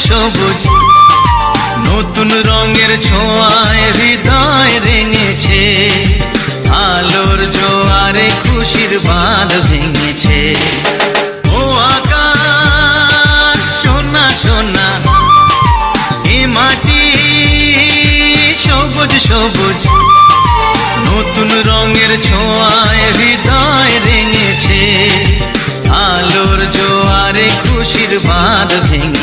সবুজ নতুন রঙের ছোঁয়ায় হৃদয় রেঙেছে, আলোর জোয়ারে খুশির বাঁধ ভেঙেছে। ও আকাশ সোনা সোনা, এ মাটি সবুজ সবুজ নতুন রঙের ছোঁয়ায় হৃদয় রেঙেছে, আলোর জোয়ারে খুশির বাঁধ ভেঙেছে।